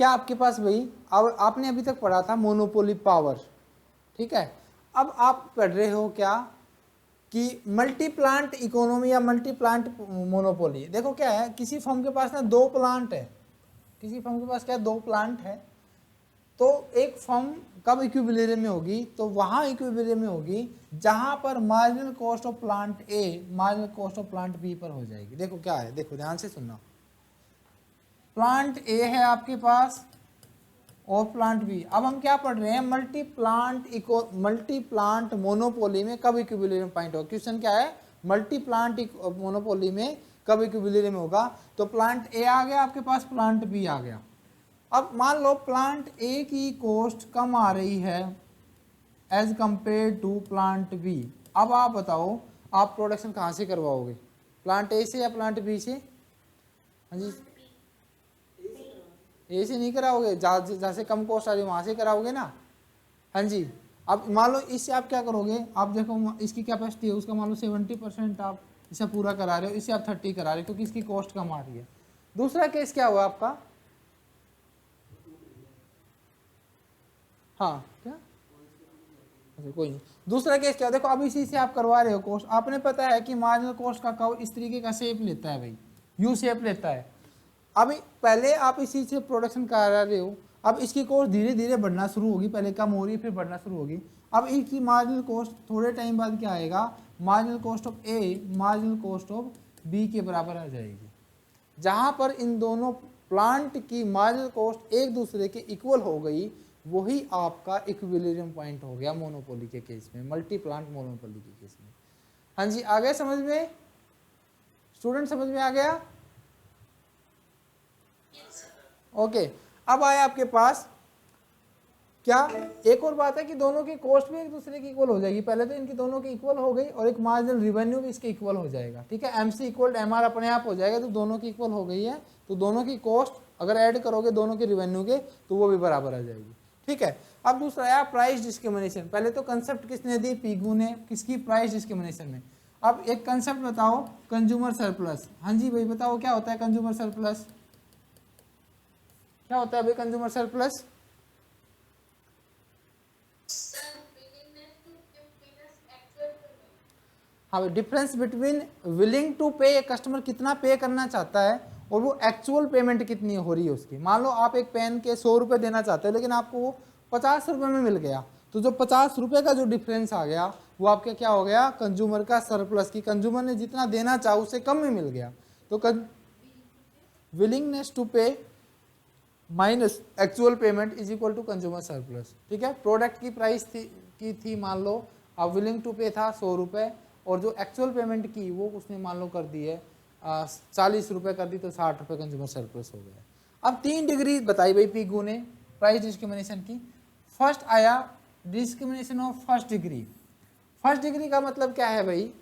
क्या आपके पास भाई, अब आपने अभी तक पढ़ा था मोनोपोली पावर, ठीक है। अब आप पढ़ रहे हो क्या कि मल्टी प्लांट इकोनॉमी या मल्टी प्लांट मोनोपोली। देखो क्या है, किसी फर्म के पास ना 2 प्लांट है, किसी फर्म के पास क्या 2 प्लांट है, तो एक फर्म कब इक्विलिब्रियम में होगी, तो वहां इक्विलिब्रियम में होगी जहां पर marginal cost of plant A marginal cost of plant B पर हो जाएगी। देखो क्या है, देखो ध्यान से सुनना, प्लांट ए है आपके पास और प्लांट बी। अब हम क्या पढ़ रहे हैं, मल्टी प्लांट मोनोपोली में कब इक्विलिब्रियम पॉइंट होगा। क्वेश्चन क्या है, मल्टी प्लांट मोनोपोली में कब इक्विलिब्रियम होगा। तो प्लांट ए आ गया आपके पास, प्लांट बी आ गया। अब मान लो प्लांट ए की कॉस्ट कम आ रही है as compare to plant B. अब आप बताओ आप प्रोडक्शन कहाँ से करवाओगे, प्लांट ए से या प्लांट बी से। हाँ जी, ए से नहीं कराओगे, जहाँ से कम कॉस्ट आ रही है वहाँ से कराओगे ना। हाँ जी, अब मान लो इससे आप क्या करोगे, आप देखो इसकी कैपेसिटी है उसका मान लो 70% आप इसे पूरा करा रहे हो, इससे आप 30 करा रहे हो क्योंकि इसकी कॉस्ट कम आ रही है। दूसरा केस क्या हुआ आपका, हाँ क्या, अच्छा कोई नहीं। दूसरा केस क्या, देखो अब इसी से आप करवा रहे हो कॉस्ट, आपने पता है कि मार्जिनल कॉस्ट का कर्व इस तरीके का शेप लेता है भाई, यू शेप लेता है। अभी पहले आप इसी से प्रोडक्शन करा रहे हो, अब इसकी कॉस्ट धीरे धीरे बढ़ना शुरू होगी, पहले कम हो रही है फिर बढ़ना शुरू होगी। अब इसकी मार्जिनल कॉस्ट थोड़े टाइम बाद क्या आएगा, marginal cost of A marginal cost of B के बराबर आ जाएगी। जहां पर इन दोनों प्लांट की मार्जिनल कॉस्ट एक दूसरे के इक्वल हो गई, वही आपका इक्विलिब्रियम पॉइंट हो गया मोनोपोली के केस में, मल्टी प्लांट मोनोपोली के केस में। हाँ जी, आ गया समझ में, स्टूडेंट समझ में आ गया। ओके, अब आया आपके पास क्या, एक और बात है कि दोनों की कॉस्ट भी एक दूसरे की इक्वल हो जाएगी। पहले तो इनकी दोनों की इक्वल हो गई और एक मार्जिनल रिवेन्यू भी इसके इक्वल हो जाएगा, ठीक है। एमसी इक्वल एमआर अपने आप हो जाएगा, तो दोनों की इक्वल हो गई है, तो दोनों की कॉस्ट अगर ऐड करोगे दोनों के रिवेन्यू के तो वो भी बराबर आ जाएगी, ठीक है। अब दूसरा आया प्राइस डिस्क्रिमिनेशन। पहले तो कंसेप्ट किसने दी, पीगू ने, किसकी, प्राइस डिस्क्रिमिनेशन में। अब एक कंसेप्ट बताओ, कंज्यूमर सरप्लस। हाँ जी भाई बताओ क्या होता है कंज्यूमर सरप्लस, क्या होता है भाई कंज्यूमर सरप्लस। हाँ, डिफरेंस बिटवीन विलिंग टू पे, कस्टमर कितना पे करना चाहता है और वो एक्चुअल पेमेंट कितनी हो रही है उसकी। मान लो आप एक पेन के 100 रुपये देना चाहते हो लेकिन आपको वो 50 रुपये में मिल गया, तो जो 50 रुपये का जो डिफरेंस आ गया वो आपके क्या हो गया, कंज्यूमर का सरप्लस, की कंज्यूमर ने जितना देना चाहा उससे कम में मिल गया। तो willingness to pay minus actual payment is equal to consumer surplus, ठीक है। प्रोडक्ट की प्राइस थी मान लो, अब विलिंग टू पे था 100 रुपये और जो एक्चुअल पेमेंट की वो उसने मान लो कर दी है 40 रुपये कर दी, तो 60 रुपये कंज्यूमर सरप्लस हो गया। अब 3 डिग्री बताई भाई पीगू ने प्राइस डिस्क्रिमिनेशन की। फर्स्ट आया discrimination of first degree. First degree का मतलब क्या है भाई,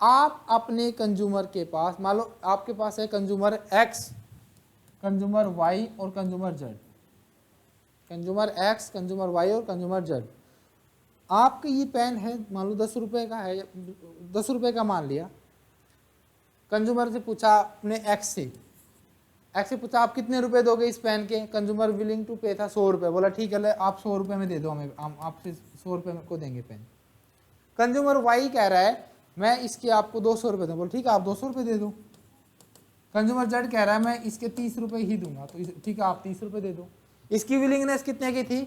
आप अपने कंज्यूमर के पास, मान लो आपके पास है कंज्यूमर एक्स, कंज्यूमर वाई और consumer Z, consumer X, consumer Y और कंज्यूमर जेड। आपका ये पेन है मान लो 10 रुपये का है, 10 रुपये का मान लिया। कंज्यूमर से पूछा अपने एक्स से पूछा आप कितने रुपए दोगे इस पेन के, कंज्यूमर विलिंग टू पे था 100 रुपये, बोला ठीक है आप 100 रुपये में दे दो हमें, हम आपसे 100 रुपये को देंगे पेन। कंज्यूमर वाई कह रहा है मैं इसके आपको 200 रुपये दूँ, बोला ठीक है आप 200 रुपये दे दो। कंज्यूमर जेड कह रहा है मैं इसके 30 रुपये ही दूंगा, तो ठीक है आप 30 रुपये दे दो। इसकी विलिंगनेस कितने की थी,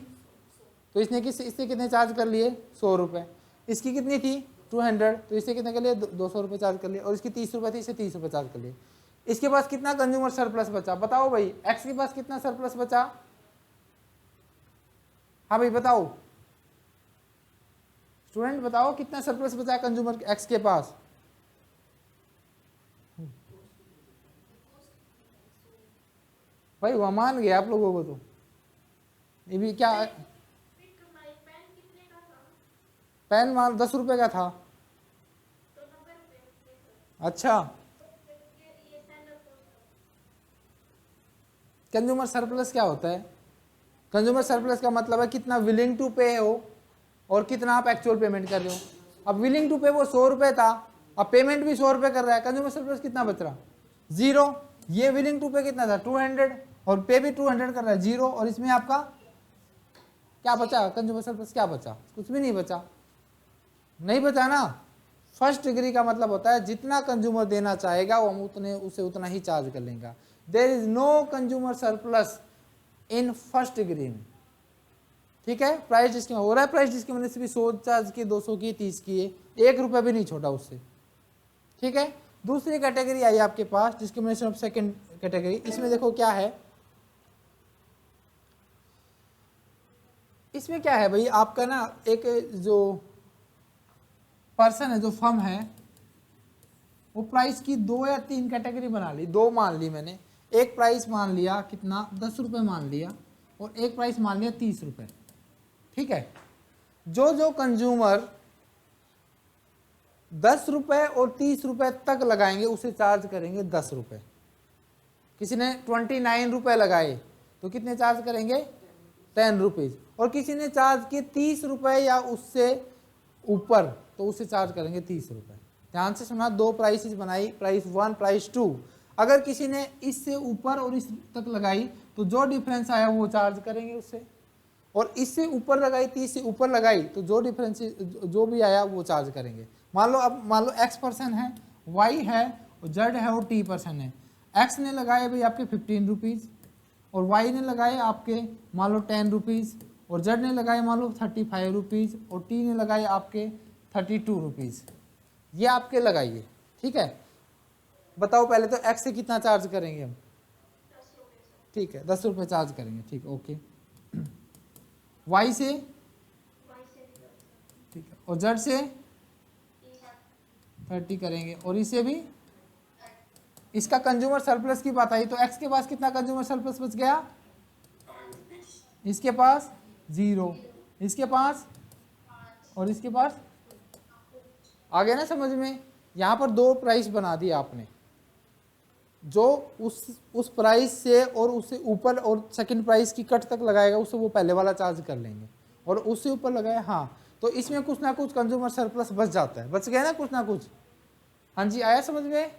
तो इसने इससे कितने चार्ज कर लिए 100 रुपये। इसकी कितनी थी 200, तो इससे कितने कर लिए 200 रुपये चार्ज कर लिए, और इसकी 30 रुपये थी, इससे 30 रुपये चार्ज कर लिए। इसके पास कितना कंज्यूमर सरप्लस बचा, बताओ भाई, एक्स के पास कितना सरप्लस बचा। हाँ भाई बताओ स्टूडेंट, बताओ कितना सरप्लस बचा कंज्यूमर एक्स के पास। भाई वह मान गया आप लोगों को, तो ये भी क्या, पेन मान 10 रुपए का था, अच्छा। कंज्यूमर सरप्लस क्या होता है, कंज्यूमर सरप्लस का मतलब है कितना विलिंग टू पे हो और कितना आप एक्चुअल पेमेंट कर रहे हो। अब विलिंग टू पे वो 100 रुपये था, अब पेमेंट भी 100 रुपये कर रहा है, कंज्यूमर सरप्लस कितना बच रहा 0। ये विलिंग टू पे कितना था 200, और पे भी 200 कर रहा है, 0, और इसमें आपका क्या बचा, कंज्यूमर सरप्लस क्या बचा, कुछ भी नहीं बचा, नहीं बचा ना। फर्स्ट डिग्री का मतलब होता है जितना कंज्यूमर देना चाहेगा वो हम उसे उतना ही चार्ज कर लेंगे। There is no consumer surplus in first degree में, ठीक है। प्राइस डिस्क्रिमिनेशन हो रहा है, प्राइस डिस्क्रिमिनेशन भी 100 चार्ज की, 200 की, 30 की है, 1 रुपये भी नहीं छोड़ा उससे, ठीक है। दूसरी कैटेगरी आई आपके पास डिस्क्रिमिनेशन ऑफ सेकंड कैटेगरी। इसमें देखो क्या है, इसमें क्या है भाई, आपका ना एक जो पर्सन है, जो फर्म है, वो प्राइस की 2 या 3 कैटेगरी बना ली, 2 मान ली मैंने। एक प्राइस मान लिया कितना, 10 रुपये मान लिया, और एक प्राइस मान लिया 30 रुपये, ठीक है। जो जो कंज्यूमर 10 रुपये और 30 रुपये तक लगाएंगे उसे चार्ज करेंगे 10 रुपये। किसी ने 29 रुपये लगाए तो कितने चार्ज करेंगे, 10 रुपीज़। और किसी ने चार्ज किए 30 रुपये या उससे ऊपर तो उसे चार्ज करेंगे 30 रुपये। ध्यान से सुना, 2 प्राइसेस बनाई, प्राइस 1 प्राइस 2। अगर किसी ने इससे ऊपर और इस तक लगाई तो जो डिफरेंस आया वो चार्ज करेंगे उससे, और इससे ऊपर लगाई, 30 से ऊपर लगाई तो जो डिफरेंस जो भी आया वो चार्ज करेंगे। मान लो x पर्सन है, y है, और z है और t पर्सन है। x ने लगाए भाई आपके 15 रुपीज़, और y ने लगाए आपके मान लो 10 रुपीज़, और z ने लगाए मान लो 35 रुपीज़, और t ने लगाए आपके 32 रुपीज़। ये आपके लगाइए, ठीक है। बताओ पहले तो x से कितना चार्ज करेंगे हम, ठीक है 10 रुपये चार्ज करेंगे, ठीक, ओके। y से, ठीक है, और z से 30 करेंगे, और इसे भी। इसका कंज्यूमर सरप्लस की बात आई तो x के पास कितना कंज्यूमर सरप्लस बच गया, इसके पास 0, इसके पास, और इसके पास। आ गया ना समझ में। यहाँ पर 2 प्राइस बना दिए आपने, जो उस प्राइस से और उससे ऊपर और सेकंड प्राइस की कट तक लगाएगा उसे वो पहले वाला चार्ज कर लेंगे, और उससे ऊपर लगाए, हाँ, तो इसमें कुछ ना कुछ कंज्यूमर सरप्लस बच जाता है, बच गया ना कुछ ना कुछ। हाँ जी, आया समझ में,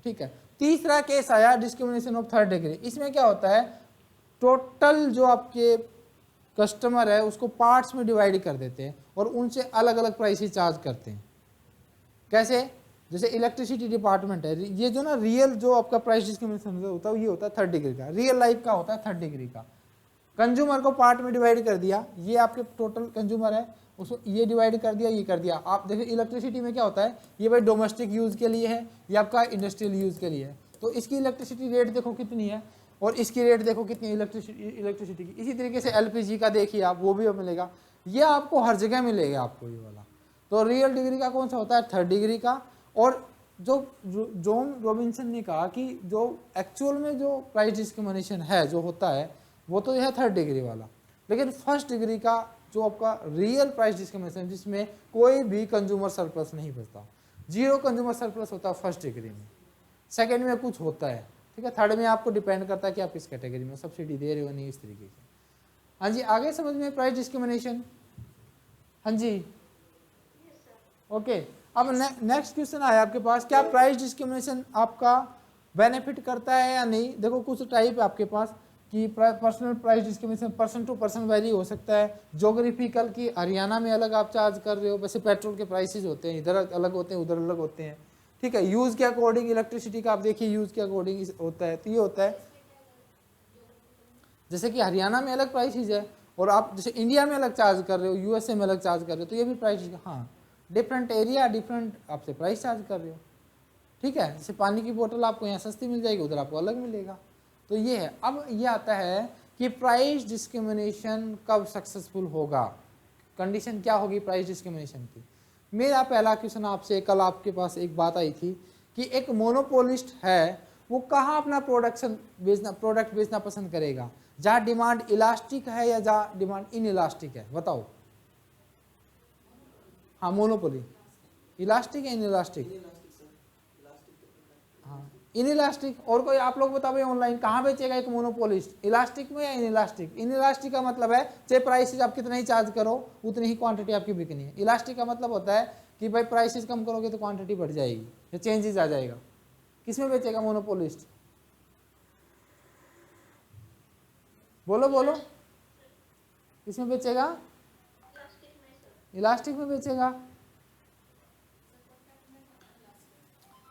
ठीक है। तीसरा केस आया डिस्क्रिमिनेशन ऑफ थर्ड डिग्री। इसमें क्या होता है, टोटल जो आपके कस्टमर है उसको पार्ट्स में डिवाइड कर देते हैं और उनसे अलग अलग प्राइस चार्ज करते हैं। कैसे, जैसे इलेक्ट्रिसिटी डिपार्टमेंट है, ये जो ना रियल जो आपका प्राइस डिस्क्रिमिनेशन होता है ये होता है थर्ड डिग्री का, रियल लाइफ का होता है थर्ड डिग्री का। कंज्यूमर को पार्ट में डिवाइड कर दिया, ये आपके टोटल कंज्यूमर है, उसको ये डिवाइड कर दिया, ये कर दिया। आप देखिए इलेक्ट्रिसिटी में क्या होता है, ये भाई डोमेस्टिक यूज़ के लिए है, ये आपका इंडस्ट्रियल यूज़ के लिए है, तो इसकी इलेक्ट्रिसिटी रेट देखो कितनी है और इसकी रेट देखो कितनी है इलेक्ट्रिसिटी की। इसी तरीके से एलपीजी का देखिए आप, वो भी मिलेगा, ये आपको हर जगह मिलेगा आपको ये वाला। तो रियल डिग्री का कौन सा होता है, थर्ड डिग्री का। और जो जॉन रॉबिन्सन ने कहा कि जो एक्चुअल में जो प्राइस डिस्क्रिमिनेशन है जो होता है वो तो यह है थर्ड डिग्री वाला, लेकिन फर्स्ट डिग्री का जो आपका रियल प्राइस डिस्क्रिमिनेशन जिसमें कोई भी कंज्यूमर सरप्लस नहीं बचता, 0 कंज्यूमर सरप्लस होता है फर्स्ट डिग्री में। सेकंड में कुछ होता है, ठीक है, थर्ड में आपको डिपेंड करता है कि आप किस कैटेगरी में सब्सिडी दे रहे हो नहीं, इस तरीके से। हाँ जी, आगे समझ में प्राइस डिस्क्रिमिनेशन। हाँ जी, ओके। अब नेक्स्ट क्वेश्चन आया आपके पास, क्या प्राइस डिस्क्रिमिनेशन आपका बेनिफिट करता है या नहीं। देखो कुछ टाइप है आपके पास कि personal price discrimination person to person vary हो सकता है। जोग्राफिकल की हरियाणा में अलग आप चार्ज कर रहे हो, वैसे पेट्रोल के प्राइसेस होते हैं, इधर अलग होते हैं उधर अलग होते हैं, ठीक है। यूज़ के अकॉर्डिंग इलेक्ट्रिसिटी का आप देखिए यूज़ के अकॉर्डिंग होता है, तो ये होता है जैसे कि हरियाणा में अलग प्राइसेस है और आप जैसे इंडिया में अलग चार्ज कर रहे हो, यूएसए में अलग चार्ज कर रहे हो, तो ये भी प्राइस, हाँ, डिफरेंट एरिया डिफरेंट आपसे प्राइस चार्ज कर रहे हो, ठीक है। जैसे पानी की बोतल आपको यहाँ सस्ती मिल जाएगी, उधर आपको अलग मिलेगा, तो ये है। अब ये आता है कि प्राइस डिस्क्रिमिनेशन कब सक्सेसफुल होगा, कंडीशन क्या होगी प्राइस डिस्क्रिमिनेशन की। मेरा पहला क्वेश्चन आपसे, कल आपके पास एक बात आई थी कि एक मोनोपोलिस्ट है वो कहाँ अपना प्रोडक्ट बेचना पसंद करेगा, जहाँ डिमांड इलास्टिक है या जहाँ डिमांड इन इलास्टिक है, बताओ। हाँ, मोनोपोली इलास्टिक है इन इलास्टिक, हाँ इन इलास्टिक। और कोई आप लोग बताओ ऑनलाइन कहाँ बेचेगा एक मोनोपोलिस्ट, इलास्टिक में या इन इलास्टिक। इन इलास्टिक का मतलब है चाहे प्राइसेस आप कितना ही चार्ज करो उतनी ही क्वांटिटी आपकी बिकनी है। इलास्टिक का मतलब होता है कि भाई प्राइसेस कम करोगे तो क्वांटिटी बढ़ जाएगी या चेंजेस आ जाएगा। किसमें बेचेगा मोनोपोलिस्ट, बोलो बोलो, किसमें बेचेगा? इलास्टिक में बेचेगा।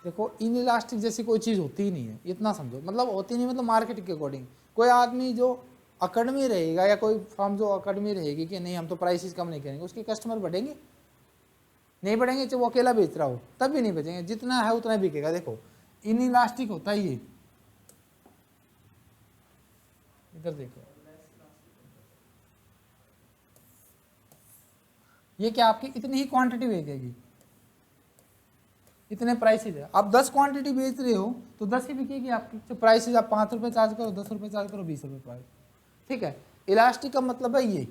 देखो इन इलास्टिक जैसी कोई चीज़ होती ही नहीं है, इतना समझो, मतलब होती नहीं, मतलब मार्केट के अकॉर्डिंग। कोई आदमी जो अकड़ में रहेगा या कोई फर्म जो अकड़ में रहेगी कि नहीं हम तो प्राइसेस कम नहीं करेंगे, उसके कस्टमर बढ़ेंगे? नहीं बढ़ेंगे। चाहे वो अकेला बेच रहा हो तब भी नहीं बेचेंगे, जितना है उतना बिकेगा। देखो इन इलास्टिक होता है ये, इधर देखो, ये क्या आपकी इतनी ही क्वांटिटी बेचेगी, इतने प्राइसेज है। आप 10 क्वांटिटी बेच रहे हो तो 10 ही बिकेगी आपकी। तो प्राइसेज आप 5 रुपये चार्ज करो, 10 रुपये चार्ज करो, 20 रुपये प्राइस, ठीक है। इलास्टिक का मतलब है ये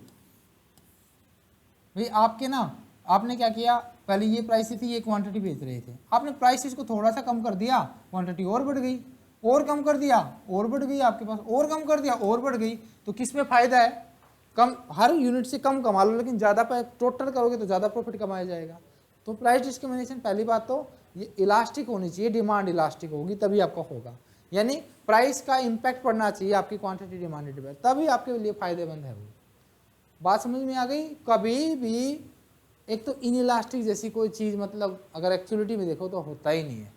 भाई, आपके ना आपने क्या किया, पहले ये प्राइस थी, ये क्वांटिटी बेच रहे थे, आपने प्राइसेस को थोड़ा सा कम कर दिया, क्वांटिटी और बढ़ गई, और कम कर दिया और बढ़ गई आपके पास, और कम कर दिया और बढ़ गई। तो किस में फायदा है? कम, हर यूनिट से कम कमा लो, लेकिन ज़्यादा टोटल करोगे तो ज़्यादा प्रॉफिट कमाया जाएगा। तो प्राइस डिस्क्रिमिनेशन पहली बात तो ये इलास्टिक होनी चाहिए, डिमांड इलास्टिक होगी तभी आपका होगा, यानी प्राइस का इम्पैक्ट पड़ना चाहिए आपकी क्वांटिटी डिमांड पे, तभी आपके लिए फायदेमंद है वो। बात समझ में आ गई? कभी भी एक तो इन इलास्टिक जैसी कोई चीज़, मतलब अगर एक्चुअलिटी में देखो तो होता ही नहीं है,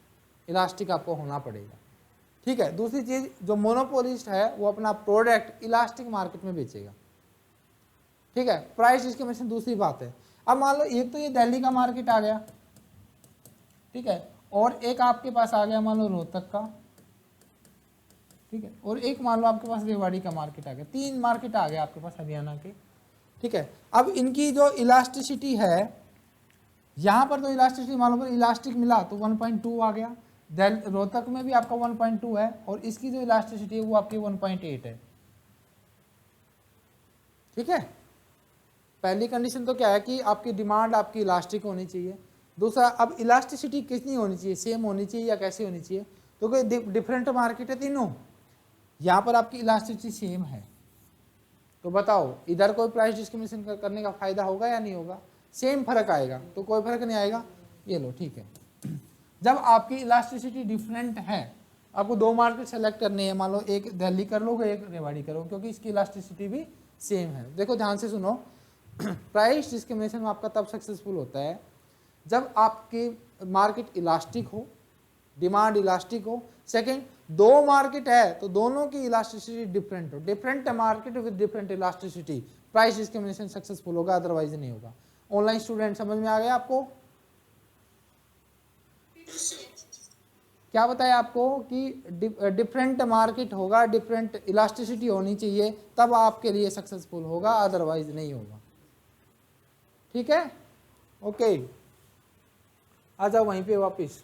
इलास्टिक आपको होना पड़ेगा, ठीक है। दूसरी चीज़, जो मोनोपोलिस्ट है वो अपना प्रोडक्ट इलास्टिक मार्केट में बेचेगा, ठीक है। प्राइस डिस्क्रिमिनेशन दूसरी बात है। अब मान लो एक तो ये दिल्ली का मार्केट आ गया, ठीक है, और एक आपके पास आ गया मान लो रोहतक का, ठीक है, और एक मान लो आपके पास रेवाड़ी का मार्केट आ गया, 3 मार्केट आ गया आपके पास हरियाणा के, ठीक है। अब इनकी जो इलास्टिसिटी है, यहाँ पर तो इलास्टिसिटी मान लो इलास्टिक मिला तो 1.2 आ गया, रोहतक में भी आपका 1.2 है, और इसकी जो इलास्टिसिटी है वो आपकी 1.8 है, ठीक है। पहली कंडीशन तो क्या है कि आपकी डिमांड आपकी इलास्टिक होनी चाहिए। दूसरा, अब इलास्टिसिटी कितनी होनी चाहिए, सेम होनी चाहिए या कैसी होनी चाहिए? तो कोई डिफरेंट मार्केट है तीनों, यहाँ पर आपकी इलास्टिसिटी सेम है, तो बताओ इधर कोई प्राइस डिस्क्रिमिनेशन करने का फायदा होगा या नहीं होगा? सेम फर्क आएगा, तो कोई फर्क नहीं आएगा। ये लो, ठीक है। जब आपकी इलास्टिसिटी डिफरेंट है, आपको 2 मार्केट सेलेक्ट करने हैं, मान लो एक दिल्ली कर लो, एक रेवाड़ी करो, क्योंकि इसकी इलास्टिसिटी भी सेम है। देखो ध्यान से सुनो, प्राइस डिस्क्रिमिनेशन आपका तब सक्सेसफुल होता है जब आपकी मार्केट इलास्टिक हो, डिमांड इलास्टिक हो। सेकंड, 2 मार्केट है तो दोनों की इलास्टिसिटी डिफरेंट हो, different market with different elasticity, price discrimination successful होगा, अदरवाइज नहीं होगा। ऑनलाइन स्टूडेंट समझ में आ गया आपको? क्या बताया आपको कि डिफरेंट मार्केट होगा, डिफरेंट इलास्टिसिटी होनी चाहिए, तब आपके लिए सक्सेसफुल होगा, अदरवाइज नहीं होगा, ठीक है। ओके, आ जाओ वहीं पे वापस।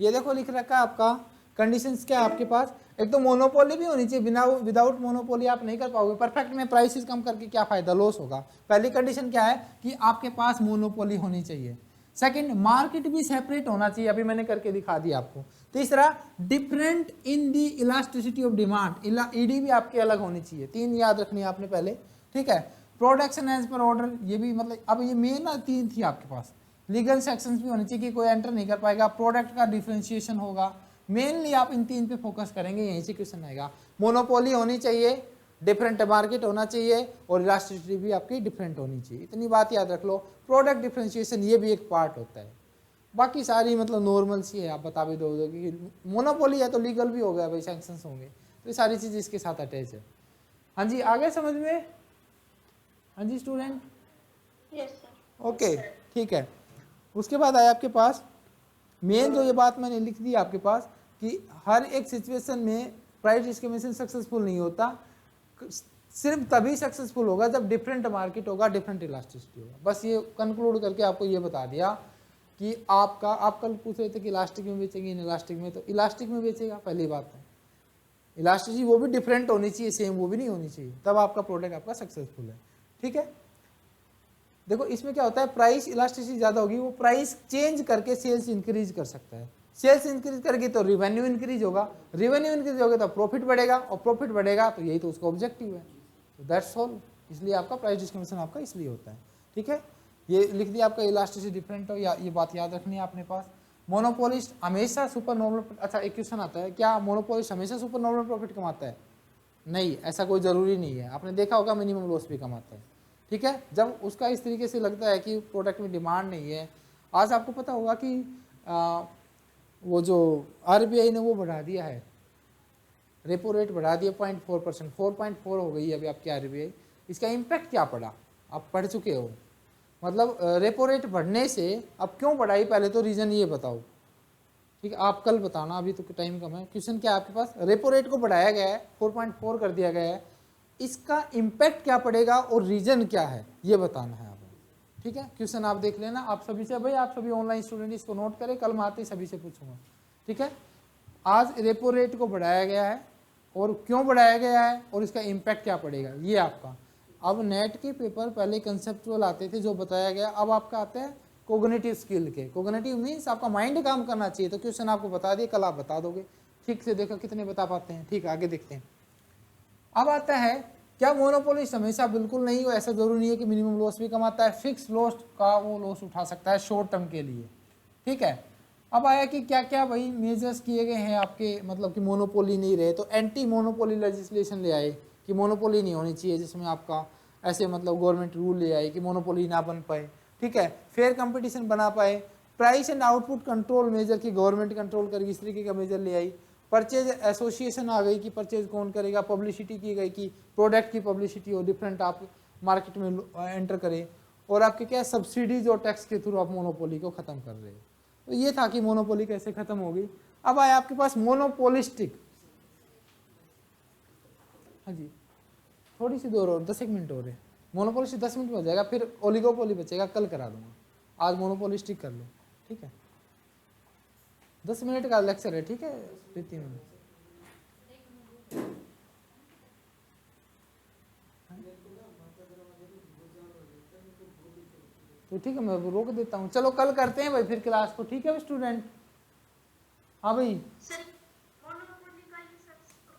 ये देखो लिख रखा है आपका कंडीशंस क्या है आपके पास। एक तो मोनोपोली भी होनी चाहिए, बिना विदाउट मोनोपोली आप नहीं कर पाओगे। परफेक्ट में प्राइसेस कम करके क्या फायदा, लॉस होगा। पहली कंडीशन क्या है कि आपके पास मोनोपोली होनी चाहिए। सेकंड, मार्केट भी सेपरेट होना चाहिए, अभी मैंने करके दिखा दिया आपको। तीसरा, different in the elasticity of demand, ED भी आपकी अलग होनी चाहिए। 3 याद रखनी है आपने पहले, ठीक है। प्रोडक्शन एज पर ऑर्डर, ये भी मतलब अब ये मेन ना 3 थी आपके पास। लीगल सेक्शंस भी होने चाहिए कि कोई एंटर नहीं कर पाएगा। प्रोडक्ट का डिफरेंशिएशन होगा, मेनली आप इन 3 पे फोकस करेंगे, यहीं से क्वेश्चन आएगा। मोनोपोली होनी चाहिए, डिफरेंट मार्केट होना चाहिए, और इलास्टिसिटी भी आपकी डिफरेंट होनी चाहिए। इतनी बात याद रख लो। प्रोडक्ट डिफरेंशिएशन ये भी एक पार्ट होता है, बाकी सारी मतलब नॉर्मल सी है, आप बता भी दोगे कि मोनोपोली है तो लीगल भी हो गया भाई, सैंक्शंस होंगे, तो ये सारी चीज़ इसके साथ अटैच है। हाँ जी, आगे समझ में? हाँ जी स्टूडेंट, यस सर। ओके ठीक है। उसके बाद आया आपके पास मेन, जो ये बात मैंने लिख दी आपके पास कि हर एक सिचुएशन में प्राइस डिस्क्रिमिनेशन सक्सेसफुल नहीं होता, सिर्फ तभी सक्सेसफुल होगा जब डिफरेंट मार्केट होगा, डिफरेंट इलास्टिसिटी होगा। बस ये कंक्लूड करके आपको ये बता दिया कि आपका, आप कल पूछ रहे थे कि इलास्टिक में बेचेंगे, इन इलास्टिक में, तो इलास्टिक में बेचेगा, पहली बात है। इलास्टिसिटी वो भी डिफरेंट होनी चाहिए, सेम वो भी नहीं होनी चाहिए, तब आपका प्रोडक्ट आपका सक्सेसफुल है, ठीक है। देखो इसमें क्या होता है, प्राइस इलास्टिसिटी ज़्यादा होगी, वो प्राइस चेंज करके सेल्स इंक्रीज कर सकता है। सेल्स इंक्रीज करेगी तो रिवेन्यू इंक्रीज होगा, रिवेन्यू इंक्रीज होगा तो प्रॉफिट बढ़ेगा, और प्रॉफिट बढ़ेगा तो यही तो उसका ऑब्जेक्टिव है। तो दैट्स ऑल, इसलिए आपका प्राइस डिस्क्रिमिनेशन आपका इसलिए होता है, ठीक है। ये लिख दिया आपका इलास्टिसिटी डिफरेंट हो, या ये बात याद रखनी है अपने पास। मोनोपोलिस्ट हमेशा सुपर नॉर्मल, अच्छा एक क्वेश्चन आता है, क्या मोनोपोलिस्ट हमेशा सुपर नॉर्मल प्रॉफिट कमाता है? नहीं, ऐसा कोई ज़रूरी नहीं है। आपने देखा होगा मिनिमम लॉस भी कमाता है, ठीक है। जब उसका इस तरीके से लगता है कि प्रोडक्ट में डिमांड नहीं है, आज आपको पता होगा कि वो जो RBI ने वो बढ़ा दिया है, रेपो रेट बढ़ा दिया 0.4%, 4.4 हो गई है अभी आपकी RBI। इसका इम्पैक्ट क्या पड़ा, आप पढ़ चुके हो। मतलब रेपो रेट बढ़ने से अब क्यों बढ़ाई, पहले तो रीज़न ये बताओ, ठीक है। आप कल बताना, अभी तो टाइम कम है। क्वेश्चन क्या है आपके पास, रेपो रेट को बढ़ाया गया है, 4.4 कर दिया गया है, इसका इम्पैक्ट क्या पड़ेगा और रीजन क्या है, ये बताना है आपको, ठीक है। क्वेश्चन आप देख लेना, आप सभी से, भाई आप सभी ऑनलाइन स्टूडेंट इसको नोट करें, कल मैं आते ही सभी से पूछूंगा, ठीक है। आज रेपो रेट को बढ़ाया गया है और क्यों बढ़ाया गया है और इसका इम्पैक्ट क्या पड़ेगा, ये आपका। अब नेट के पेपर पहले कंसेप्चुअल आते थे जो बताया गया, अब आपका आता है कोग्निटिव स्किल के। कोग्निटिव मीन्स आपका माइंड काम करना चाहिए, तो क्वेश्चन आपको बता दिए, कल आप बता दोगे, ठीक से देखो कितने बता पाते हैं, ठीक है। आगे देखते हैं। अब आता है, क्या मोनोपोलिस्ट हमेशा बिल्कुल नहीं हो, ऐसा जरूरी नहीं है कि मिनिमम लॉस भी कमाता है, फिक्स लॉस का वो लॉस उठा सकता है शॉर्ट टर्म के लिए, ठीक है। अब आया कि क्या क्या भाई मेजर्स किए गए हैं आपके, मतलब कि मोनोपोली नहीं रहे, तो एंटी मोनोपोली लेजिस्लेशन ले आए कि मोनोपोली नहीं होनी चाहिए, जिसमें आपका ऐसे मतलब गवर्नमेंट रूल ले आए कि मोनोपोली ना बन पाए, ठीक है। फेयर कंपटीशन बना पाए, price and output control measure की गवर्नमेंट कंट्रोल करेगी, इस तरीके का मेजर ले आई। परचेज एसोसिएशन आ गई कि परचेज कौन करेगा, पब्लिसिटी की गई कि प्रोडक्ट की पब्लिसिटी हो, डिफरेंट आप मार्केट में एंटर करें, और आपके क्या सब्सिडीज और टैक्स के थ्रू आप मोनोपोली को ख़त्म कर रहे हो। तो ये था कि मोनोपोली कैसे ख़त्म होगी। अब आया आपके पास मोनोपोलिस्टिक, हाँ जी थोड़ी सी दूर और 10 मिनट हो रहे, मोनोपोलिस्टिक 10 मिनट में हो जाएगा, फिर ओलिगोपोली बचेगा, कल करा दूंगा, आज मोनोपोलिस्टिक कर लो, ठीक है। 10 मिनट का लेक्चर है, ठीक है प्रीति मैम। तो ठीक है, मैं रोक देता हूँ, चलो कल करते हैं भाई फिर क्लास को, ठीक है स्टूडेंट। हाँ भाई सर